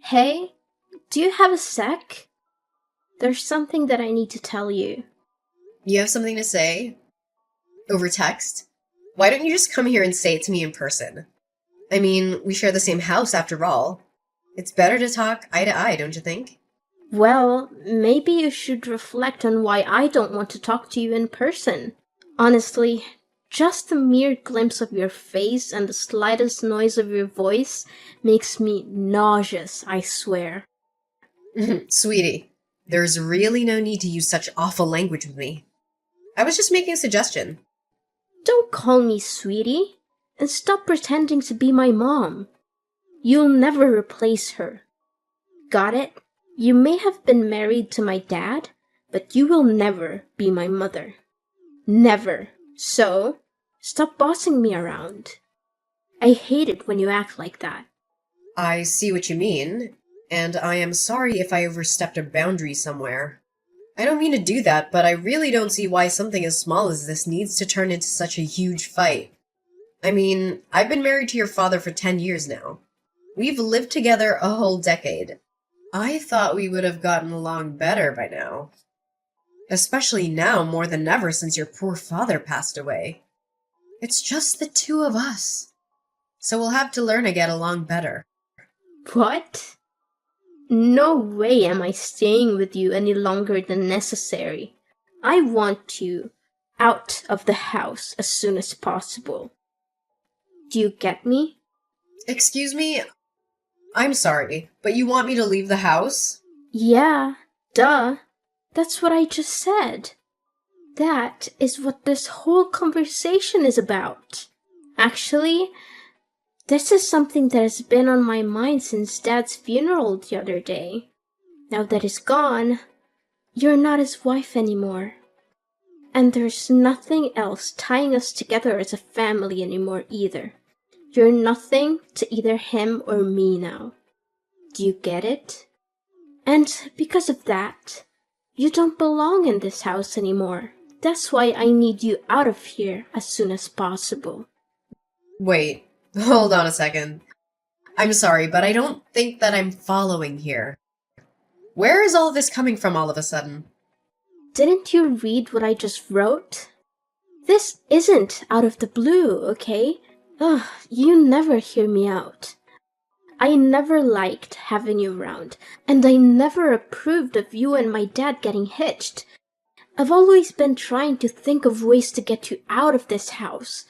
Hey, do you have a sec? There's something that I need to tell you. You have something to say? Over text? Why don't you just come here and say it to me in person? I mean, we share the same house after all. It's better to talk eye to eye, don't you think? Well, maybe you should reflect on why I don't want to talk to you in person. Honestly, just the mere glimpse of your face and the slightest noise of your voice makes me nauseous, I swear. Sweetie, there's really no need to use such awful language with me. I was just making a suggestion. Don't call me sweetie, and stop pretending to be my mom. You'll never replace her. Got it? You may have been married to my dad, but you will never be my mother. Never. So, stop bossing me around. I hate it when you act like that. I see what you mean, and I am sorry if I overstepped a boundary somewhere. I don't mean to do that, but I really don't see why something as small as this needs to turn into such a huge fight. I mean, I've been married to your father for 10 years now. We've lived together a whole decade. I thought we would have gotten along better by now. Especially now more than ever since your poor father passed away. It's just the two of us. So we'll have to learn to get along better. What? No way am I staying with you any longer than necessary. I want you out of the house as soon as possible. Do you get me? Excuse me? I'm sorry, but you want me to leave the house? Yeah, duh. That's what I just said. That is what this whole conversation is about. Actually, this is something that has been on my mind since Dad's funeral the other day. Now that he's gone, you're not his wife anymore. And there's nothing else tying us together as a family anymore either. You're nothing to either him or me now. Do you get it? And because of that, you don't belong in this house anymore. That's why I need you out of here as soon as possible. Wait, hold on a second. I'm sorry, but I don't think that I'm following here. Where is all this coming from all of a sudden? Didn't you read what I just wrote? This isn't out of the blue, okay? Ugh, you never hear me out. I never liked having you around, and I never approved of you and my dad getting hitched. I've always been trying to think of ways to get you out of this house.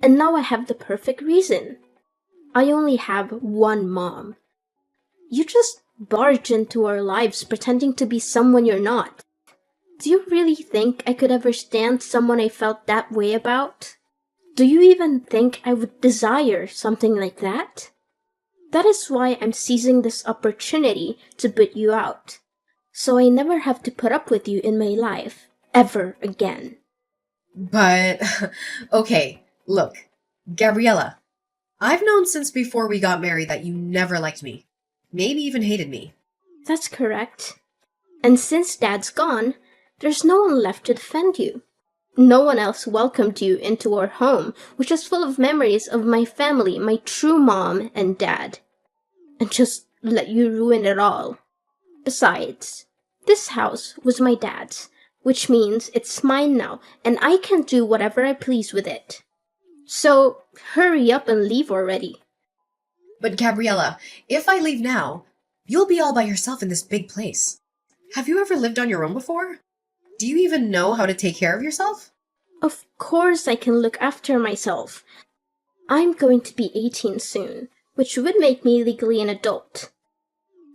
And now I have the perfect reason. I only have one mom. You just barge into our lives pretending to be someone you're not. Do you really think I could ever stand someone I felt that way about? Do you even think I would desire something like that? That is why I'm seizing this opportunity to boot you out, so I never have to put up with you in my life, ever again. But, okay, look, Gabriella, I've known since before we got married that you never liked me. Maybe even hated me. That's correct. And since Dad's gone, there's no one left to defend you. No one else welcomed you into our home, which is full of memories of my family, my true mom and dad. And just let you ruin it all. Besides, this house was my dad's, which means it's mine now, and I can do whatever I please with it. So, hurry up and leave already. But Gabriella, if I leave now, you'll be all by yourself in this big place. Have you ever lived on your own before? Do you even know how to take care of yourself? Of course I can look after myself. I'm going to be 18 soon, which would make me legally an adult.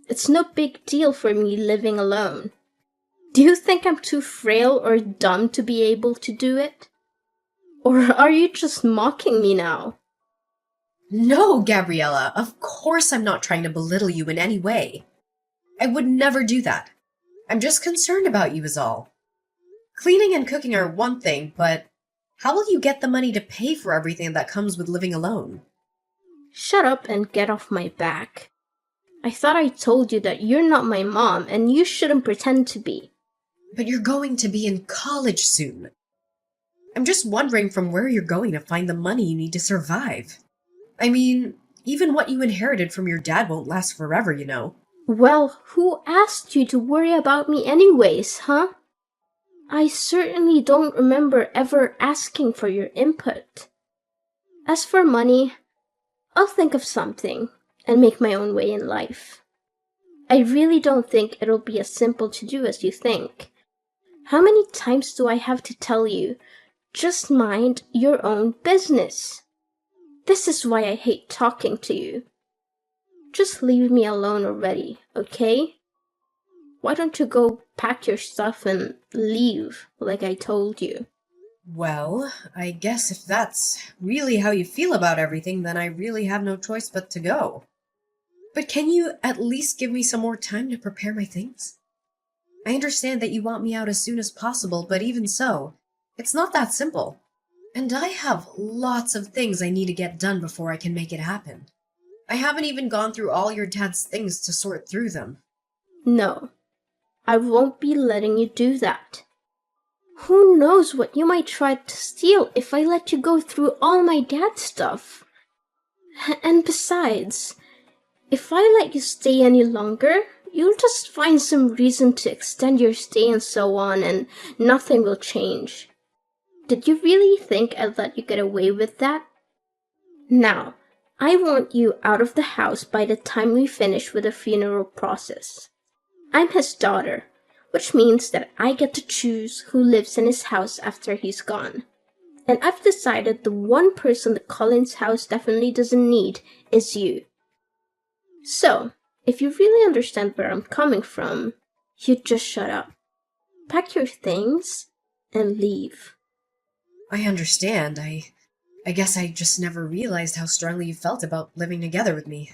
It's no big deal for me living alone. Do you think I'm too frail or dumb to be able to do it? Or are you just mocking me now? No, Gabriella, of course I'm not trying to belittle you in any way. I would never do that. I'm just concerned about you is all. Cleaning and cooking are one thing, but how will you get the money to pay for everything that comes with living alone? Shut up and get off my back. I thought I told you that you're not my mom and you shouldn't pretend to be. But you're going to be in college soon. I'm just wondering from where you're going to find the money you need to survive. I mean, Even what you inherited from your dad won't last forever, you know. Well, who asked you to worry about me anyways, huh? I certainly don't remember ever asking for your input. As for money, I'll think of something and make my own way in life. I really don't think it'll be as simple to do as you think. How many times do I have to tell you, just mind your own business? This is why I hate talking to you. Just leave me alone already, okay? Why don't you go pack your stuff and leave, like I told you? Well, I guess if that's really how you feel about everything, then I really have no choice but to go. But can you at least give me some more time to prepare my things? I understand that you want me out as soon as possible, but even so, it's not that simple. And I have lots of things I need to get done before I can make it happen. I haven't even gone through all your dad's things to sort through them. No, I won't be letting you do that. Who knows what you might try to steal if I let you go through all my dad's stuff? And besides, if I let you stay any longer, you'll just find some reason to extend your stay and so on, and nothing will change. Did you really think I'd let you get away with that? Now, I want you out of the house by the time we finish with the funeral process. I'm his daughter, which means that I get to choose who lives in his house after he's gone. And I've decided the one person the Collins house definitely doesn't need is you. So, if you really understand where I'm coming from, you just shut up. Pack your things and leave. I understand. I guess I just never realized how strongly you felt about living together with me.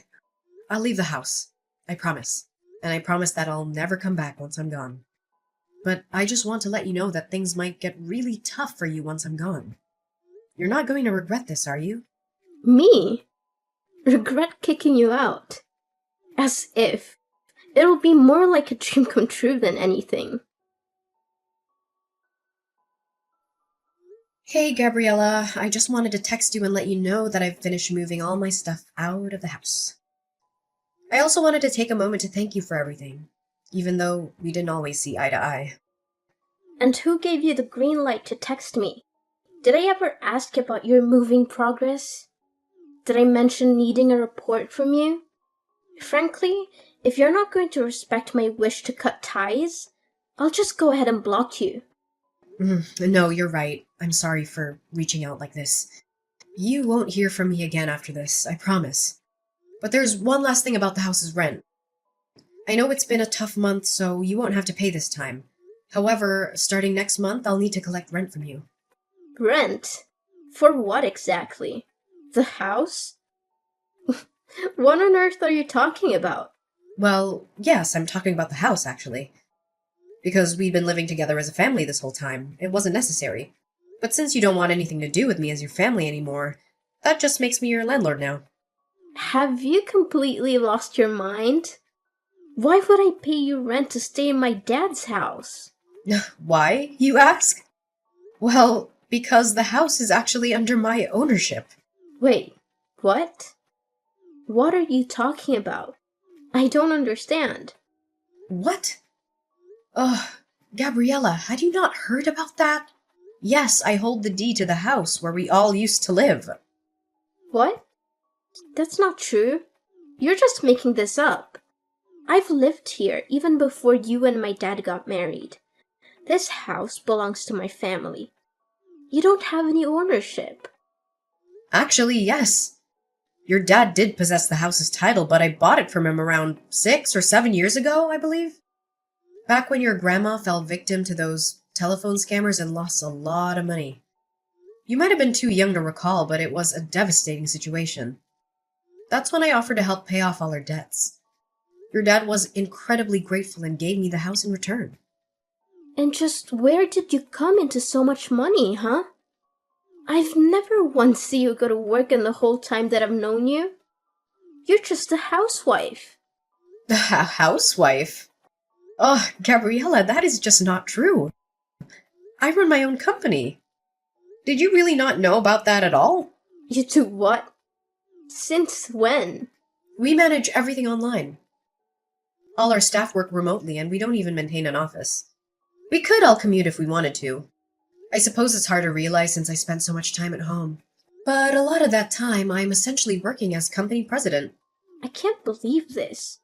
I'll leave the house. I promise. And I promise that I'll never come back once I'm gone. But I just want to let you know that things might get really tough for you once I'm gone. You're not going to regret this, are you? Me? Regret kicking you out? As if. It'll be more like a dream come true than anything. Hey, Gabriella. I just wanted to text you and let you know that I've finished moving all my stuff out of the house. I also wanted to take a moment to thank you for everything, even though we didn't always see eye to eye. And who gave you the green light to text me? Did I ever ask about your moving progress? Did I mention needing a report from you? Frankly, if you're not going to respect my wish to cut ties, I'll just go ahead and block you. No, you're right. I'm sorry for reaching out like this. You won't hear from me again after this, I promise. But there's one last thing about the house's rent. I know it's been a tough month, so you won't have to pay this time. However, starting next month, I'll need to collect rent from you. Rent? For what exactly? The house? What on earth are you talking about? Well, yes, I'm talking about the house, actually. Because we've been living together as a family this whole time, it wasn't necessary. But since you don't want anything to do with me as your family anymore, that just makes me your landlord now. Have you completely lost your mind? Why would I pay you rent to stay in my dad's house? Why, you ask? Well, because the house is actually under my ownership. Wait, what? What are you talking about? I don't understand. What? Ugh, Gabriella, had you not heard about that? Yes, I hold the deed to the house where we all used to live. What? That's not true. You're just making this up. I've lived here even before you and my dad got married. This house belongs to my family. You don't have any ownership. Actually, yes. Your dad did possess the house's title, but I bought it from him around 6 or 7 years ago, I believe. Back when your grandma fell victim to those telephone scammers and lost a lot of money. You might have been too young to recall, but it was a devastating situation. That's when I offered to help pay off all her debts. Your dad was incredibly grateful and gave me the house in return. And just where did you come into so much money, huh? I've never once seen you go to work in the whole time that I've known you. You're just a housewife. A housewife? Oh, Gabriella, that is just not true. I run my own company. Did you really not know about that at all? You do what? Since when? We manage everything online. All our staff work remotely, and we don't even maintain an office. We could all commute if we wanted to. I suppose it's hard to realize since I spent so much time at home. But a lot of that time, I'm essentially working as company president. I can't believe this.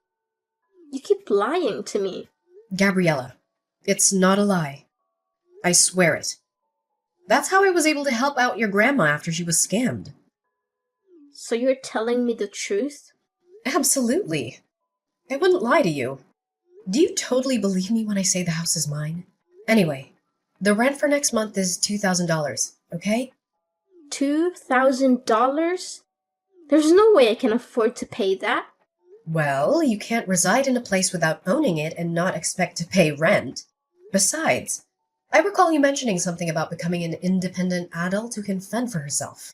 You keep lying to me. Gabriella, it's not a lie. I swear it. That's how I was able to help out your grandma after she was scammed. So you're telling me the truth? Absolutely. I wouldn't lie to you. Do you totally believe me when I say the house is mine? Anyway, the rent for next month is $2,000, okay? $2,000? There's no way I can afford to pay that. Well, you can't reside in a place without owning it and not expect to pay rent. Besides, I recall you mentioning something about becoming an independent adult who can fend for herself.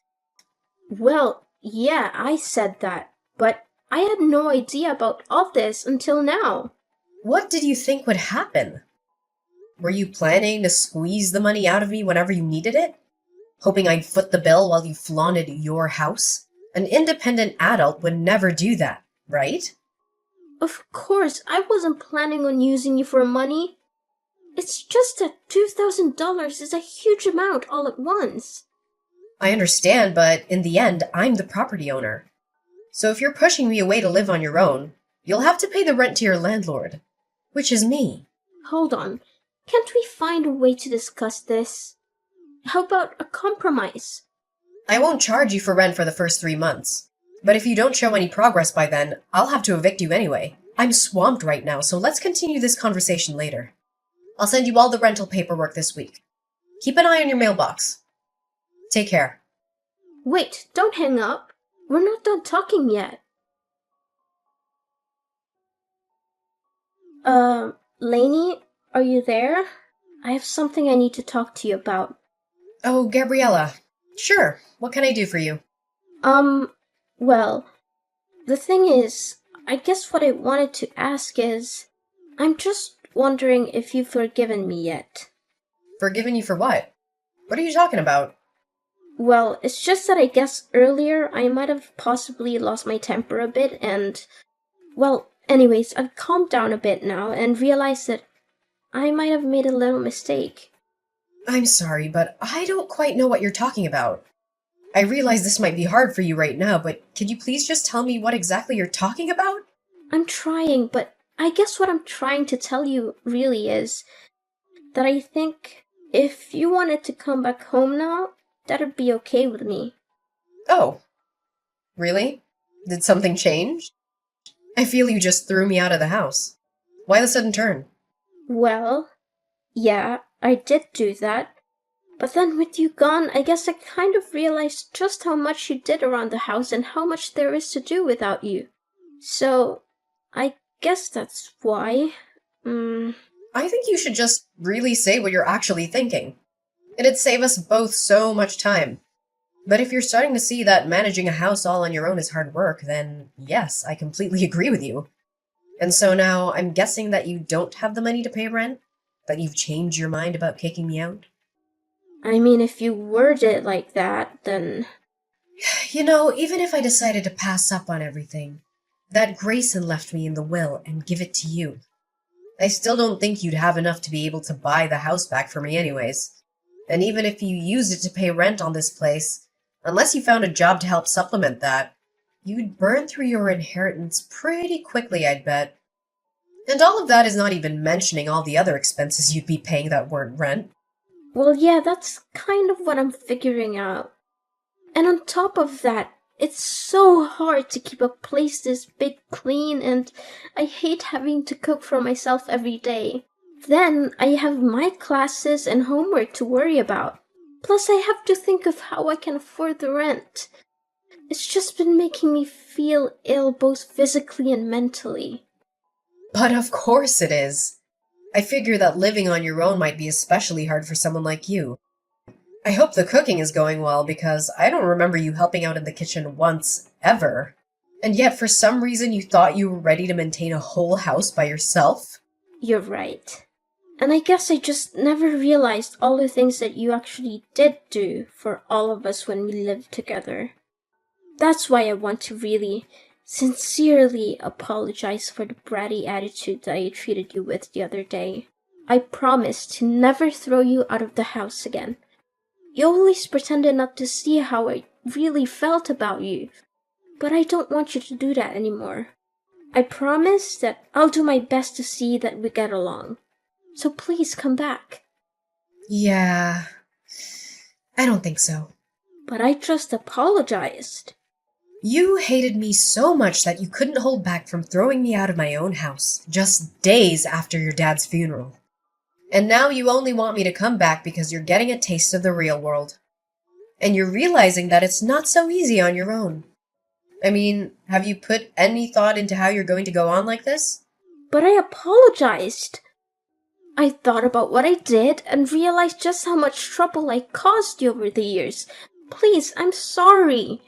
Well, yeah, I said that, but I had no idea about all this until now. What did you think would happen? Were you planning to squeeze the money out of me whenever you needed it? Hoping I'd foot the bill while you flaunted your house? An independent adult would never do that, right? Of course, I wasn't planning on using you for money. It's just that $2,000 is a huge amount all at once. I understand, but in the end, I'm the property owner. So if you're pushing me away to live on your own, you'll have to pay the rent to your landlord, which is me. Hold on. Can't we find a way to discuss this? How about a compromise? I won't charge you for rent for the first 3 months. But if you don't show any progress by then, I'll have to evict you anyway. I'm swamped right now, so let's continue this conversation later. I'll send you all the rental paperwork this week. Keep an eye on your mailbox. Take care. Wait, don't hang up. We're not done talking yet. Lainey, are you there? I have something I need to talk to you about. Oh, Gabriella. Sure, what can I do for you? Well, the thing is, I guess what I wanted to ask is, I'm just wondering if you've forgiven me yet. Forgiven you for what? What are you talking about? Well, it's just that I guess earlier I might have possibly lost my temper a bit and, well, anyways, I've calmed down a bit now and realized that I might have made a little mistake. I'm sorry, but I don't quite know what you're talking about. I realize this might be hard for you right now, but could you please just tell me what exactly you're talking about? I'm trying, but I guess what I'm trying to tell you really is that I think if you wanted to come back home now, that'd be okay with me. Oh. Really? Did something change? I feel you just threw me out of the house. Why the sudden turn? Well, yeah, I did do that. But then with you gone, I guess I kind of realized just how much you did around the house and how much there is to do without you. So, I guess that's why. I think you should just really say what you're actually thinking. It'd save us both so much time. But if you're starting to see that managing a house all on your own is hard work, then yes, I completely agree with you. And so now I'm guessing that you don't have the money to pay rent? That you've changed your mind about kicking me out? I mean, if you word it like that, then... You know, even if I decided to pass up on everything, that Grayson left me in the will and give it to you, I still don't think you'd have enough to be able to buy the house back for me anyways. And even if you used it to pay rent on this place, unless you found a job to help supplement that, you'd burn through your inheritance pretty quickly, I'd bet. And all of that is not even mentioning all the other expenses you'd be paying that weren't rent. Well, yeah, that's kind of what I'm figuring out. And on top of that, it's so hard to keep a place this big clean, and I hate having to cook for myself every day. Then I have my classes and homework to worry about. Plus, I have to think of how I can afford the rent. It's just been making me feel ill both physically and mentally. But of course it is. I figure that living on your own might be especially hard for someone like you. I hope the cooking is going well because I don't remember you helping out in the kitchen once, ever. And yet for some reason you thought you were ready to maintain a whole house by yourself? You're right. And I guess I just never realized all the things that you actually did do for all of us when we lived together. That's why I want to really, sincerely apologize for the bratty attitude that I treated you with the other day. I promise to never throw you out of the house again. You always pretended not to see how I really felt about you, but I don't want you to do that anymore. I promise that I'll do my best to see that we get along. So please come back. Yeah, I don't think so. But I just apologized. You hated me so much that you couldn't hold back from throwing me out of my own house, just days after your dad's funeral. And now you only want me to come back because you're getting a taste of the real world. And you're realizing that it's not so easy on your own. I mean, have you put any thought into how you're going to go on like this? But I apologized. I thought about what I did and realized just how much trouble I caused you over the years. Please, I'm sorry.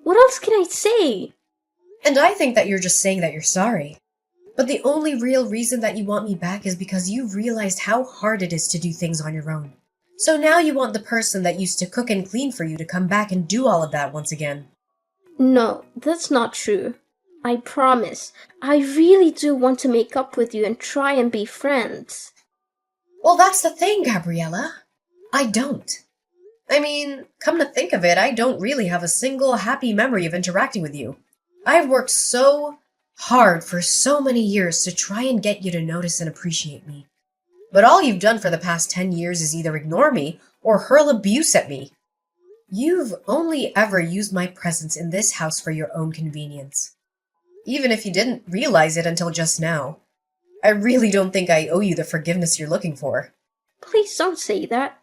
What else can I say? And I think that you're just saying that you're sorry. But the only real reason that you want me back is because you realized how hard it is to do things on your own. So now you want the person that used to cook and clean for you to come back and do all of that once again. No, that's not true. I promise. I really do want to make up with you and try and be friends. Well, that's the thing, Gabriella. I don't. I mean, come to think of it, I don't really have a single happy memory of interacting with you. I've worked so hard for so many years to try and get you to notice and appreciate me. But all you've done for the past 10 years is either ignore me or hurl abuse at me. You've only ever used my presence in this house for your own convenience. Even if you didn't realize it until just now. I really don't think I owe you the forgiveness you're looking for. Please don't say that.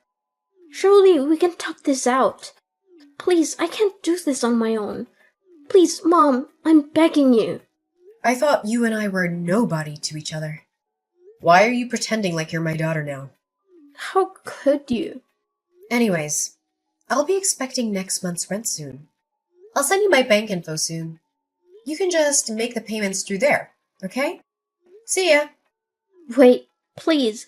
Surely we can talk this out. Please, I can't do this on my own. Please, Mom, I'm begging you. I thought you and I were nobody to each other. Why are you pretending like you're my daughter now? How could you? Anyways, I'll be expecting next month's rent soon. I'll send you my bank info soon. You can just make the payments through there, okay? See ya. Wait, please.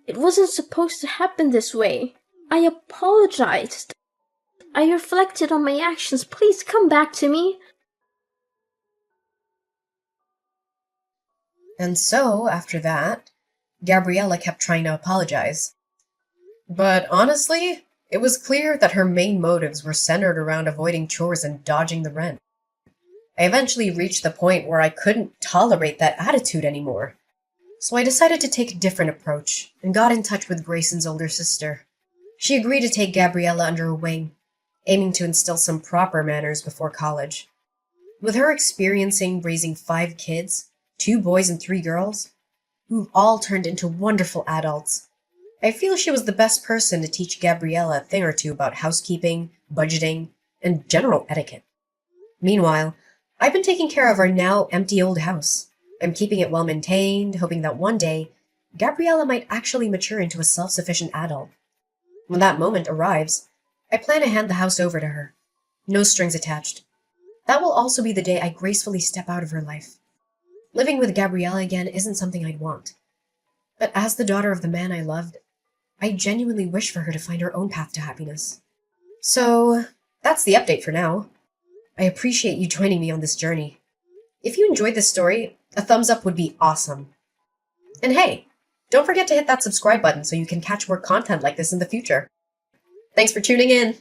It wasn't supposed to happen this way. I apologized. I reflected on my actions. Please come back to me. And so, after that, Gabriella kept trying to apologize. But honestly, it was clear that her main motives were centered around avoiding chores and dodging the rent. I eventually reached the point where I couldn't tolerate that attitude anymore. So I decided to take a different approach and got in touch with Grayson's older sister. She agreed to take Gabriella under her wing, aiming to instill some proper manners before college. With her experiencing raising 5 kids, 2 boys and 3 girls, who've all turned into wonderful adults, I feel she was the best person to teach Gabriella a thing or two about housekeeping, budgeting, and general etiquette. Meanwhile, I've been taking care of our now empty old house. I'm keeping it well maintained, hoping that one day, Gabriella might actually mature into a self-sufficient adult. When that moment arrives, I plan to hand the house over to her. No strings attached. That will also be the day I gracefully step out of her life. Living with Gabriella again isn't something I'd want. But as the daughter of the man I loved, I genuinely wish for her to find her own path to happiness. So, that's the update for now. I appreciate you joining me on this journey. If you enjoyed this story, a thumbs up would be awesome. And hey, don't forget to hit that subscribe button so you can catch more content like this in the future. Thanks for tuning in!